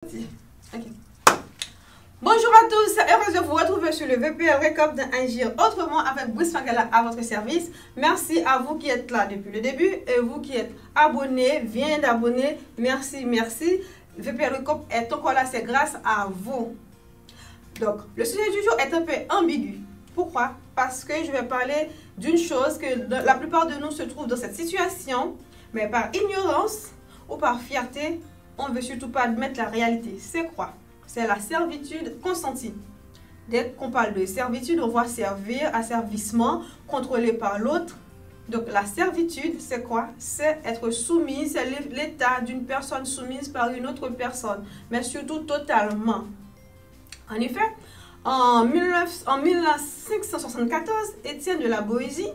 Okay. Bonjour à tous, heureuse de vous retrouver sur le VPL Récolte d'Agir autrement avec Brice Fangala à votre service. Merci à vous qui êtes là depuis le début et vous qui êtes abonnés, viens d'abonner. Merci. VPL Récolte est encore là, c'est grâce à vous. Donc, le sujet du jour est un peu ambigu. Pourquoi? Parce que je vais parler d'une chose que la plupart de nous se trouvent dans cette situation, mais par ignorance ou par fierté, on ne veut surtout pas admettre la réalité. C'est quoi? C'est la servitude consentie. Dès qu'on parle de servitude, on voit servir, asservissement, contrôlé par l'autre. Donc la servitude, c'est quoi? C'est être soumise, c'est l'état d'une personne soumise par une autre personne, mais surtout totalement. En effet, en 1574, Étienne de la Boétie,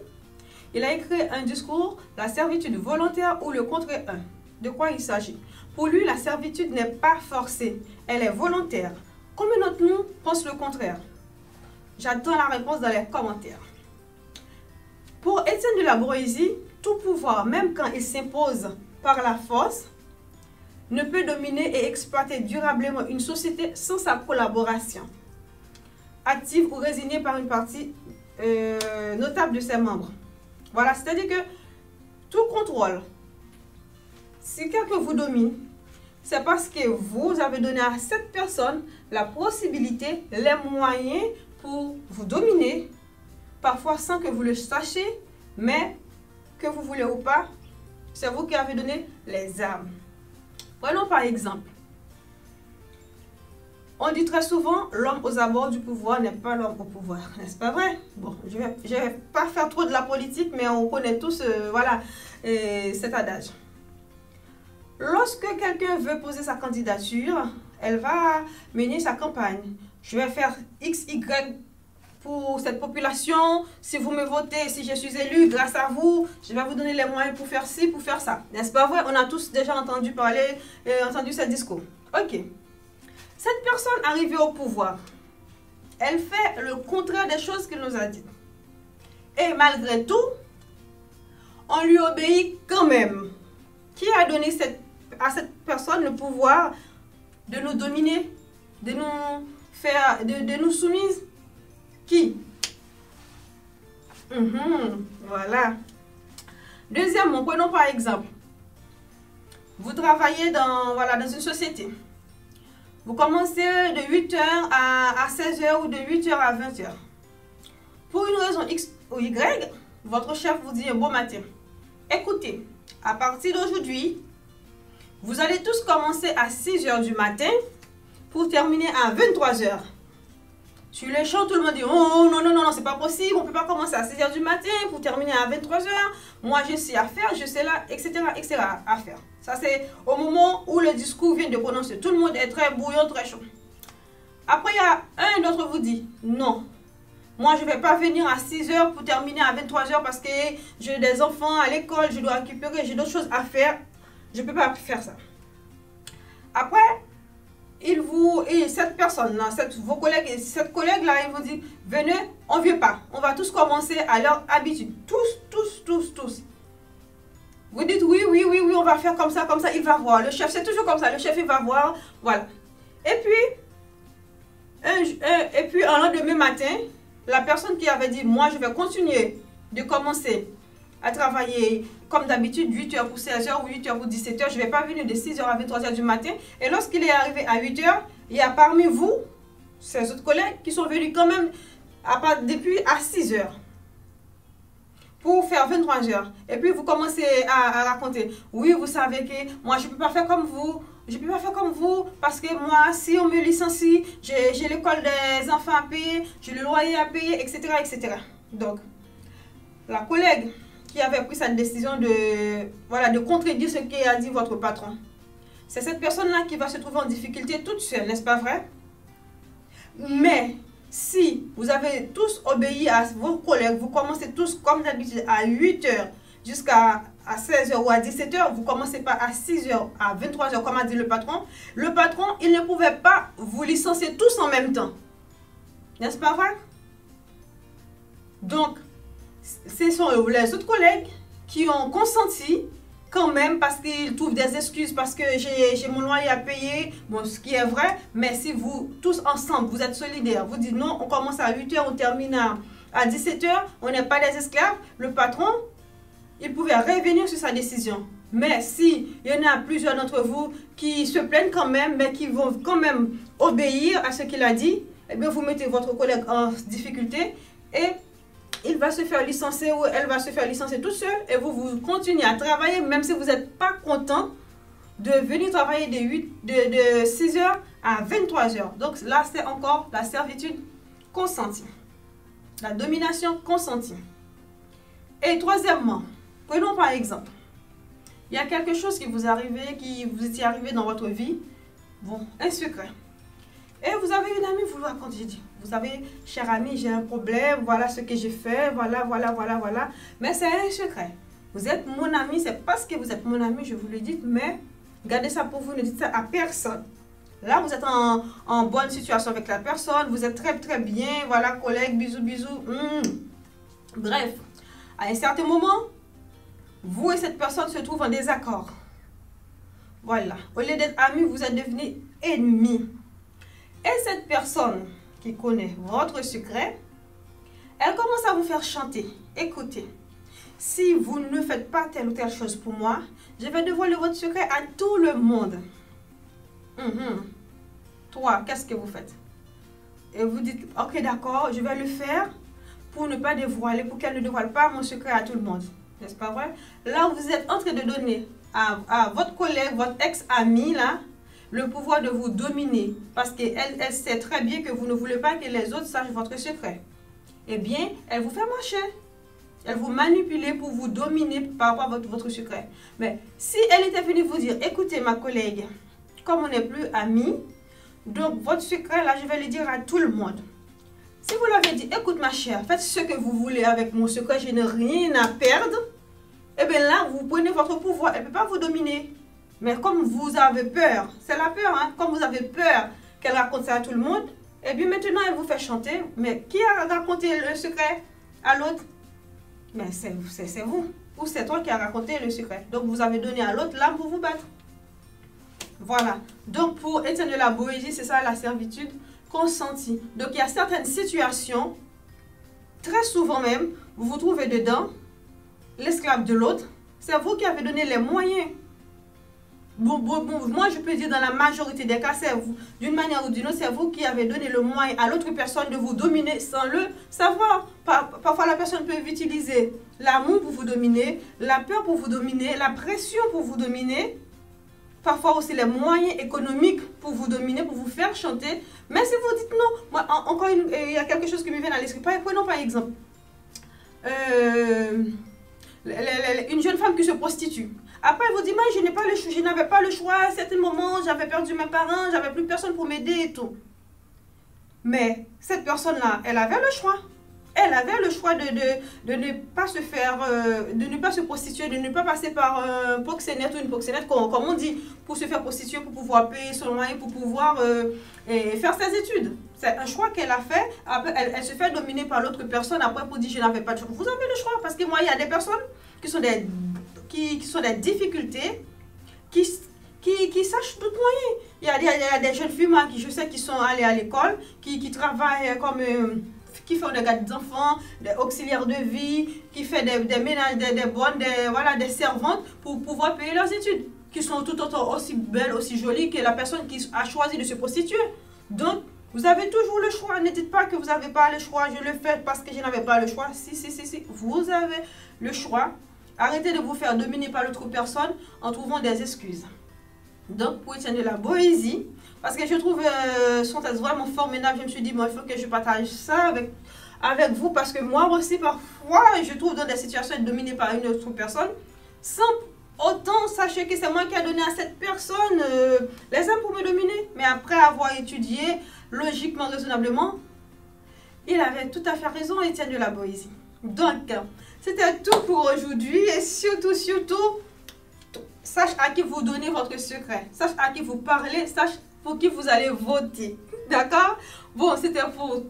il a écrit un discours, la servitude volontaire ou le contre un. De quoi il s'agit? Pour lui, la servitude n'est pas forcée, elle est volontaire. Combien d'entre nous pensent le contraire? J'attends la réponse dans les commentaires. Pour Étienne de la Boétie, tout pouvoir, même quand il s'impose par la force, ne peut dominer et exploiter durablement une société sans sa collaboration, active ou résignée par une partie notable de ses membres. Voilà, c'est-à-dire que tout contrôle, si quelqu'un vous domine, c'est parce que vous avez donné à cette personne la possibilité, les moyens pour vous dominer, parfois sans que vous le sachiez, mais que vous voulez ou pas, c'est vous qui avez donné les armes. Prenons par exemple, on dit très souvent, l'homme aux abords du pouvoir n'est pas l'homme au pouvoir, n'est-ce pas vrai? Bon, je vais pas faire trop de la politique, mais on connaît tous cet adage. Lorsque quelqu'un veut poser sa candidature, elle va mener sa campagne. Je vais faire X, Y pour cette population. Si vous me votez, si je suis élu, grâce à vous, je vais vous donner les moyens pour faire ci, pour faire ça. N'est-ce pas vrai? On a tous déjà entendu parler, entendu ce discours. Ok. Cette personne arrivée au pouvoir, elle fait le contraire des choses qu'il nous a dit. Et malgré tout, on lui obéit quand même. Qui a donné à cette personne le pouvoir de nous dominer, de nous faire, de nous soumise? Qui? Voilà. Deuxièmement, prenons par exemple, vous travaillez dans une société. Vous commencez de 8h à 16h ou de 8h à 20h. Pour une raison X ou Y, votre chef vous dit un bon matin. Écoutez, à partir d'aujourd'hui, vous allez tous commencer à 6h du matin pour terminer à 23h. Sur le champ, tout le monde dit, oh non, c'est pas possible, on ne peut pas commencer à 6h du matin pour terminer à 23h. Moi, je sais à faire, je sais là, etc. à faire. Ça, c'est au moment où le discours vient de prononcer. Tout le monde est très bouillant, très chaud. Après, il y a un d'entre vous dit, non, moi, je ne vais pas venir à 6h pour terminer à 23h parce que j'ai des enfants à l'école, je dois récupérer, j'ai d'autres choses à faire. Je ne peux pas faire ça. Après, cette personne-là, vos collègues, cette collègue-là, ils vous disent, venez, on ne vient pas. On va tous commencer à leur habitude. Tous. Vous dites, oui, on va faire comme ça, il va voir. Le chef, c'est toujours comme ça, le chef, il va voir. Voilà. Et puis, un lendemain matin, la personne qui avait dit, moi, je vais continuer de commencer à travailler comme d'habitude, 8h pour 16h ou 8h pour 17h. Je ne vais pas venir de 6h à 23h du matin. Et lorsqu'il est arrivé à 8h, il y a parmi vous, ces autres collègues, qui sont venus quand même depuis à 6h pour faire 23h. Et puis vous commencez à raconter, oui, vous savez que moi, je ne peux pas faire comme vous. Je ne peux pas faire comme vous parce que moi, si on me licencie, j'ai l'école des enfants à payer, j'ai le loyer à payer, etc. Donc, la collègue qui avait pris cette décision de contredire ce qu'a dit votre patron, c'est cette personne-là qui va se trouver en difficulté toute seule, n'est-ce pas vrai? Mais si vous avez tous obéi à vos collègues, vous commencez tous comme d'habitude à 8h jusqu'à 16h ou à 17h, vous ne commencez pas à 6h, à 23h comme a dit le patron, il ne pouvait pas vous licencier tous en même temps. N'est-ce pas vrai? Donc, ce sont les autres collègues qui ont consenti quand même parce qu'ils trouvent des excuses parce que j'ai mon loyer à payer, bon, ce qui est vrai, mais si vous, tous ensemble, vous êtes solidaires, vous dites non, on commence à 8 h, on termine à 17 h, on n'est pas des esclaves, le patron, il pouvait revenir sur sa décision. Mais si il y en a plusieurs d'entre vous qui se plaignent quand même, mais qui vont quand même obéir à ce qu'il a dit, eh bien vous mettez votre collègue en difficulté et il va se faire licencier ou elle va se faire licencier tout seul et vous continuez à travailler même si vous n'êtes pas content de venir travailler de 6 h à 23 h. Donc là, c'est encore la servitude consentie, la domination consentie. Et troisièmement, prenons par exemple, il y a quelque chose qui vous arrivait, qui vous était arrivé dans votre vie, bon, un secret. Et vous avez une amie, vous lui racontez, j'ai dit, vous savez, cher ami, j'ai un problème, voilà ce que j'ai fait, voilà. Mais c'est un secret. Vous êtes mon ami, c'est parce que vous êtes mon ami, je vous le dis, mais gardez ça pour vous, ne dites ça à personne. Là, vous êtes en bonne situation avec la personne, vous êtes très bien, voilà, collègue, bisous. Bref, à un certain moment, vous et cette personne se trouvent en désaccord. Voilà, au lieu d'être amis, vous êtes devenus ennemis. Et cette personne qui connaît votre secret, elle commence à vous faire chanter. Écoutez, si vous ne faites pas telle ou telle chose pour moi, je vais dévoiler votre secret à tout le monde. Toi, qu'est-ce que vous faites? Et vous dites, ok d'accord, je vais le faire pour ne pas dévoiler, pour qu'elle ne dévoile pas mon secret à tout le monde. N'est-ce pas vrai? Là, vous êtes en train de donner à votre collègue, votre ex-ami, là, le pouvoir de vous dominer. Parce qu'elle sait très bien que vous ne voulez pas que les autres sachent votre secret. Eh bien, elle vous fait marcher. Elle vous manipule pour vous dominer par rapport à votre secret. Mais si elle était venue vous dire, écoutez ma collègue, comme on n'est plus amis, donc votre secret, là, je vais le dire à tout le monde. Si vous l'avez dit, écoute ma chère, faites ce que vous voulez avec mon secret, je n'ai rien à perdre. Eh bien là, vous prenez votre pouvoir, elle ne peut pas vous dominer. Mais comme vous avez peur, c'est la peur, hein, comme vous avez peur qu'elle raconte ça à tout le monde, et bien maintenant elle vous fait chanter. Mais qui a raconté le secret à l'autre? Mais c'est vous. Ou c'est toi qui as raconté le secret. Donc vous avez donné à l'autre l'arme pour vous battre. Voilà. Donc pour Étienne de la Boétie, c'est ça la servitude consentie. Donc il y a certaines situations, très souvent même, vous vous trouvez dedans, l'esclave de l'autre, c'est vous qui avez donné les moyens. Bon, moi je peux dire dans la majorité des cas, c'est vous, d'une manière ou d'une autre, c'est vous qui avez donné le moyen à l'autre personne de vous dominer sans le savoir. Parfois la personne peut utiliser l'amour pour vous dominer, la peur pour vous dominer, la pression pour vous dominer, parfois aussi les moyens économiques pour vous dominer, pour vous faire chanter. Mais si vous dites non, moi, encore il y a quelque chose qui me vient à l'esprit. Prenons par exemple une jeune femme qui se prostitue. Après, elle vous dit, moi, je n'avais pas le choix. À un certain moment, j'avais perdu mes parents, j'avais plus personne pour m'aider et tout. Mais cette personne-là, elle avait le choix. Elle avait le choix de ne pas se faire, de ne pas se prostituer, de ne pas passer par un proxénète ou une proxénète, comme on dit, pour se faire prostituer, pour pouvoir payer son loyer, pour pouvoir faire ses études. C'est un choix qu'elle a fait. Après, elle se fait dominer par l'autre personne. Après, pour dire, je n'avais pas de choix. Vous avez le choix. Parce que moi, il y a des personnes qui sont des difficultés, qui sachent tout moyen. Il y a des jeunes filles, moi, qui je sais, qui sont allées à l'école, qui travaillent comme... qui font des gardes d'enfants, des auxiliaires de vie, qui font des ménages, des bonnes, des servantes pour pouvoir payer leurs études, qui sont tout autant aussi belles, aussi jolies que la personne qui a choisi de se prostituer. Donc, vous avez toujours le choix. Ne dites pas que vous n'avez pas le choix. Je le fais parce que je n'avais pas le choix. Si. Vous avez le choix. Arrêtez de vous faire dominer par l'autre personne en trouvant des excuses. Donc, pour Étienne de la Boétie, parce que je trouve son texte vraiment formidable, je me suis dit, bon, il faut que je partage ça avec vous, parce que moi aussi, parfois, je trouve dans des situations être dominée par une autre personne, sans autant sachez que c'est moi qui ai donné à cette personne les armes pour me dominer. Mais après avoir étudié, logiquement, raisonnablement, il avait tout à fait raison, Étienne de la Boétie. Donc, c'était tout pour aujourd'hui, et surtout, sache à qui vous donnez votre secret, sache à qui vous parlez, sache pour qui vous allez voter. D'accord? Bon, c'était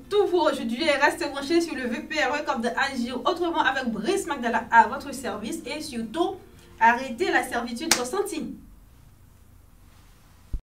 tout pour aujourd'hui. Et restez branchés sur le VPRE comme d'agir autrement avec Brice Magdala à votre service. Et surtout, Arrêtez la servitude consentie.